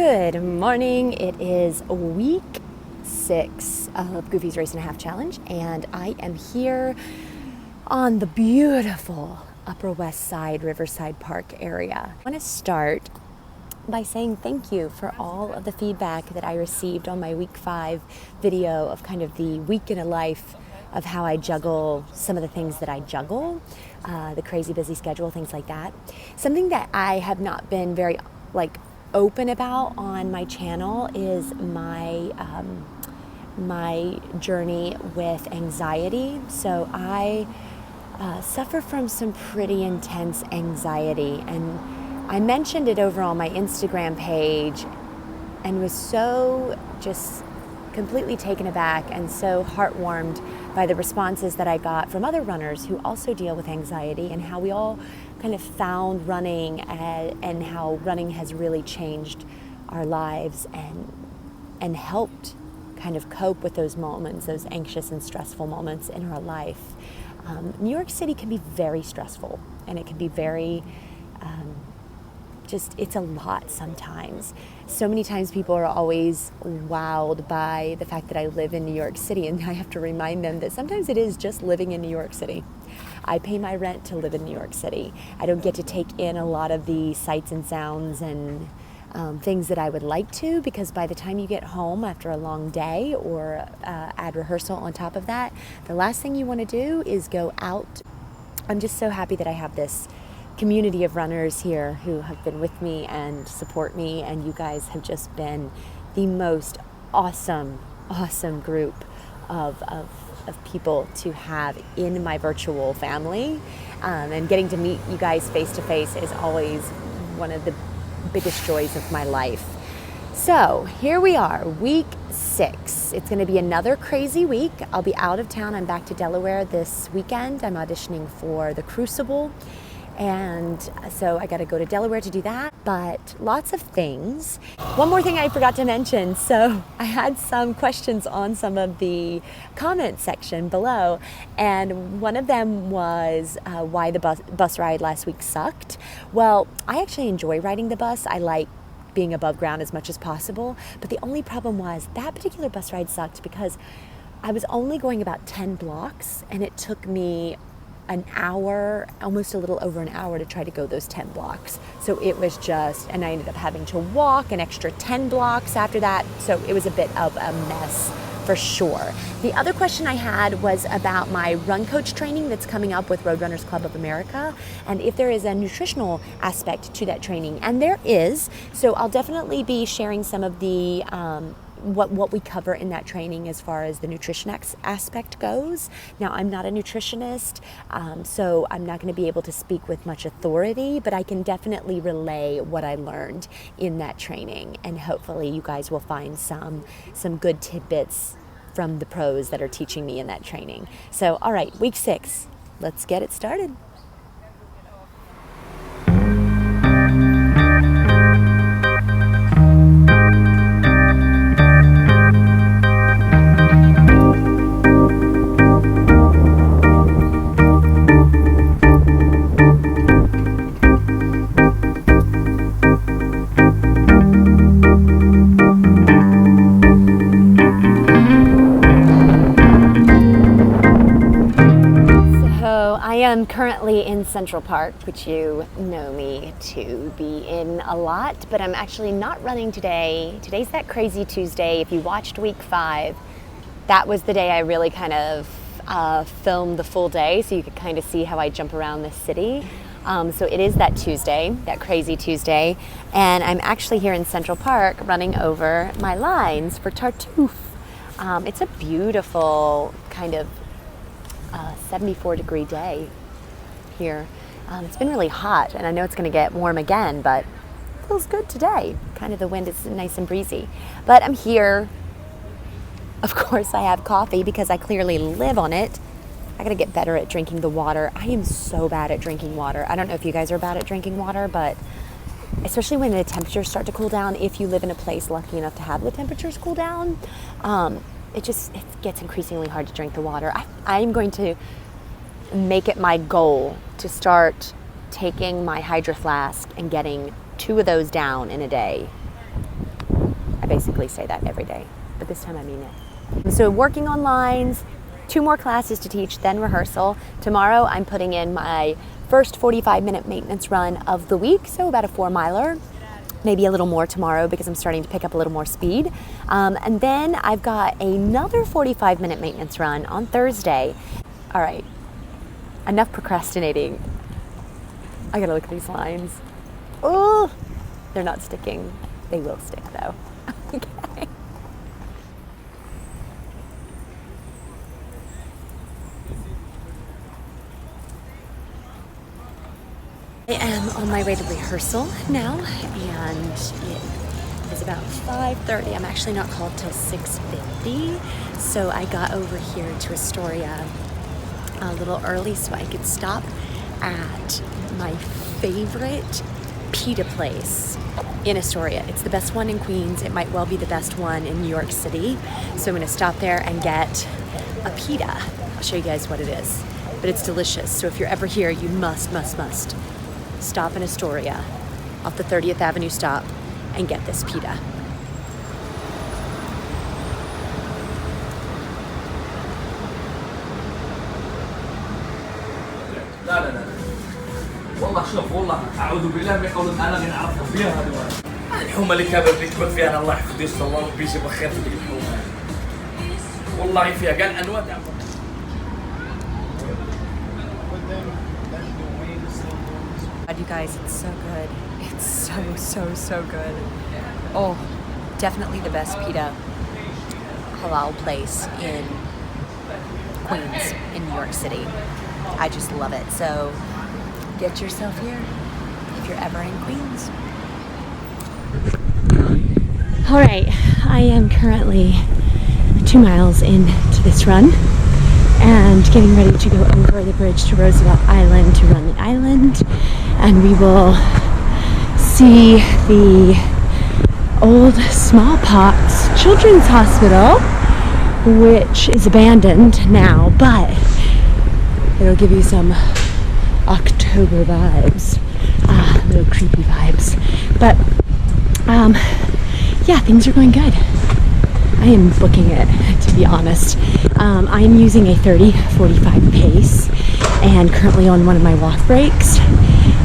Good morning. It is week 6 of Goofy's Race and a Half Challenge, and I am here on the beautiful Upper West Side Riverside Park area. I want to start by saying thank you for all of the feedback that I received on my week 5 video of kind of the week in a life of how I juggle some of the things that I juggle, the crazy busy schedule, things like that. Something that I have not been very open about on my channel is my journey with anxiety. So I suffer from some pretty intense anxiety, and I mentioned it over on my Instagram page and was so just completely taken aback and so heartwarmed by the responses that I got from other runners who also deal with anxiety, and how we all kind of found running and how running has really changed our lives and helped kind of cope with those moments, those anxious and stressful moments in our life. New York City can be very stressful, and it can be very it's a lot sometimes. So many times people are always wowed by the fact that I live in New York City, and I have to remind them that sometimes it is just living in New York City. I pay my rent to live in New York City. I don't get to take in a lot of the sights and sounds and things that I would like to, because by the time you get home after a long day or add rehearsal on top of that, the last thing you want to do is go out. I'm just so happy that I have this community of runners here who have been with me and support me, and you guys have just been the most awesome group of people to have in my virtual family, and getting to meet you guys face to face is always one of the biggest joys of my life. So here we are, week 6. It's going to be another crazy week. I'll be out of town. I'm back to Delaware this weekend. I'm auditioning for the Crucible, and so I got to go to Delaware to do that, but lots of things. One more thing I forgot to mention. So I had some questions on some of the comment section below, and one of them was why the bus ride last week sucked. Well, I actually enjoy riding the bus. I like being above ground as much as possible, but the only problem was that particular bus ride sucked because I was only going about 10 blocks, and it took me an hour, almost a little over an hour, to try to go those 10 blocks. So it was just, and I ended up having to walk an extra 10 blocks after that. So it was a bit of a mess for sure. The other question I had was about my run coach training that's coming up with Roadrunners Club of America, and if there is a nutritional aspect to that training. And there is. So I'll definitely be sharing some of the what we cover in that training as far as the nutrition aspect goes. Now, I'm not a nutritionist, so I'm not going to be able to speak with much authority, but I can definitely relay what I learned in that training, and hopefully you guys will find some good tidbits from the pros that are teaching me in that training. So, all right, week 6, let's get it started. I'm currently in Central Park, which you know me to be in a lot, but I'm actually not running today. Today's that crazy Tuesday. If you watched week 5, that was the day I really kind of filmed the full day, so you could kind of see how I jump around the city. So it is that Tuesday, that crazy Tuesday, and I'm actually here in Central Park running over my lines for Tartuffe. It's a beautiful kind of 74-degree day here. It's been really hot, and I know it's going to get warm again, but it feels good today. Kind of the wind is nice and breezy. But I'm here. Of course, I have coffee because I clearly live on it. I got to get better at drinking the water. I am so bad at drinking water. I don't know if you guys are bad at drinking water, but especially when the temperatures start to cool down, if you live in a place lucky enough to have the temperatures cool down, it gets increasingly hard to drink the water. I'm going to make it my goal to start taking my Hydro Flask and getting 2 of those down in a day. I basically say that every day, but this time I mean it. So working on lines, 2 more classes to teach, then rehearsal. Tomorrow I'm putting in my first 45-minute maintenance run of the week, so about a 4-miler. Maybe a little more tomorrow because I'm starting to pick up a little more speed. And then I've got another 45-minute maintenance run on Thursday. All right, enough procrastinating. I gotta look at these lines. Oh, they're not sticking. They will stick though. Okay. I am on my way to rehearsal now, and it is about 5:30. I'm actually not called till 6:50, so I got over here to Astoria a little early so I could stop at my favorite Pita place in Astoria. It's the best one in Queens. It might well be the best one in New York City. So I'm gonna stop there and get a pita. I'll show you guys what it is, but it's delicious. So if you're ever here, you must stop in Astoria off the 30th Avenue stop and get this pita. لا والله شوف والله اعوذ بالله من قول انا غير نعرفهم فيها هذول الحومه اللي كابر اللي كبر فيها أنا الله يحفظ يستر الله ربي يجيب خير في الحومه والله فيها قال انواع You guys, it's so good. It's so good. Oh, definitely the best pita halal place in Queens, in New York City. I just love it. So get yourself here if you're ever in Queens. All right, I am currently 2 miles into this run and getting ready to go over the bridge to Roosevelt Island to run the island, and we will see the old smallpox children's hospital, which is abandoned now, but it'll give you some October vibes, little creepy vibes. But yeah, things are going good. I am booking it, to be honest. I am using a 30-45 pace and currently on one of my walk breaks,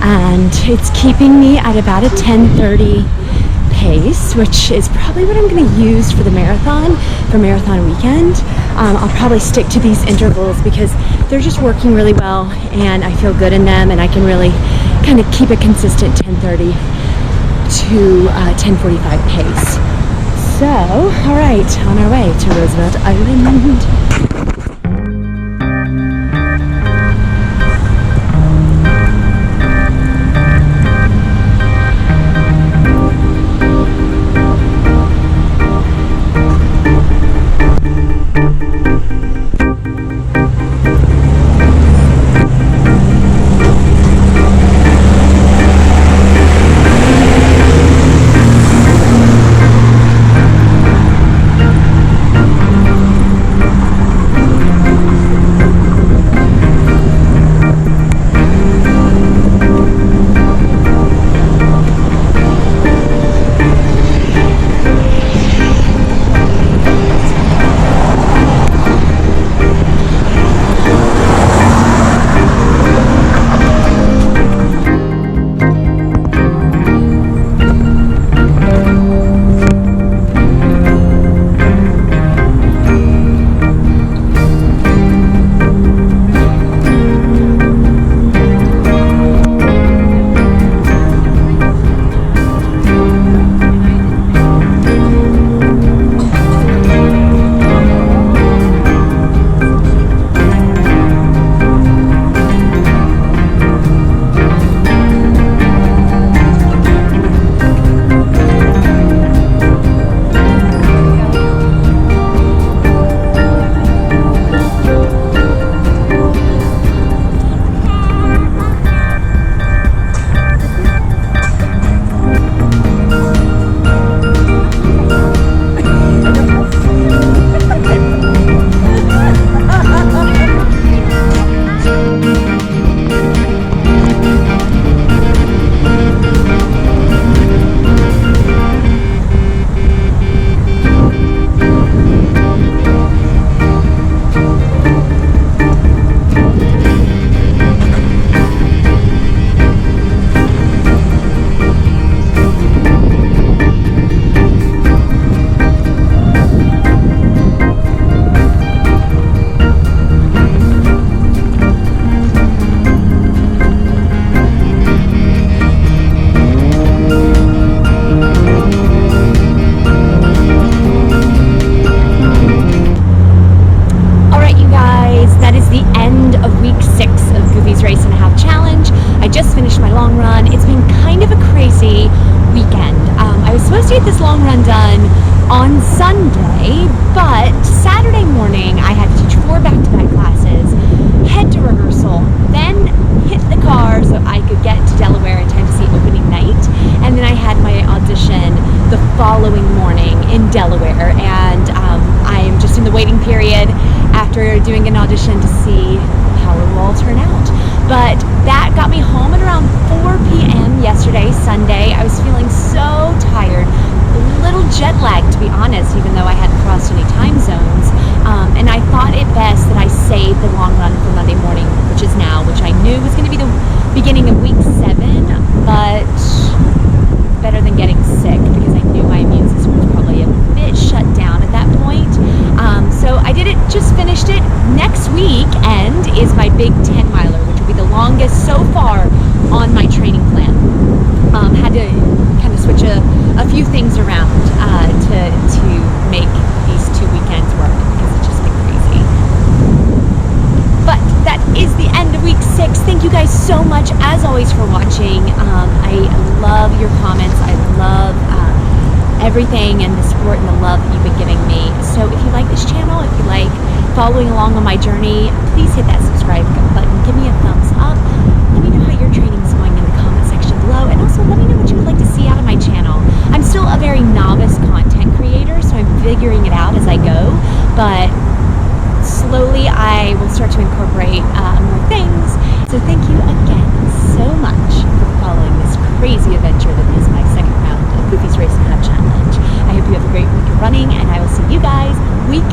and it's keeping me at about a 10:30 pace, which is probably what I'm going to use for the marathon, for marathon weekend. I'll probably stick to these intervals because they're just working really well and I feel good in them, and I can really kind of keep a consistent 10:30 to 10:45 pace. So, all right, on our way to Roosevelt Island. Race and a Half Challenge. I just finished my long run. It's been kind of a crazy weekend. I was supposed to get this long run done on Sunday, but Saturday morning I had to teach 4 back-to-back classes, head to rehearsal, then hit the car so I could get to Delaware in time to see opening night, and then I had my audition the following morning in Delaware, and I am just in the waiting period after doing an audition to see how it will all turn out. But that got me home at around 4 p.m. yesterday, Sunday. I was feeling so tired, a little jet lagged to be honest, even though I hadn't crossed any time zones. And I thought it best that I saved the long run for Monday morning, which is now, which I knew was going to be the beginning of week 7, but better than getting sick because I knew my immune system was probably a bit shut down at that point. So I did it, just finished it. Next weekend is my big 10 miler, which will be the longest so far on my training plan. Had to kind of switch a few things around to make these 2 weekends work because it's just been crazy. But that is the end of week 6. Thank you guys so much as always for watching. I love your comments. I love everything and the support and the love that you've been giving me. So if you like this channel, if you like following along on my journey, please hit that subscribe button. Give me a thumbs up. Let me know how your training is going in the comment section below, and also let me know what you would like to see out of my channel. I'm still a very novice content creator, so I'm figuring it out as I go, but slowly I will start to incorporate more things. So thank you again so much for following this crazy adventure that is my second round of Pita's Race and a Half Challenge. I hope you have a great week of running, and I will see you guys week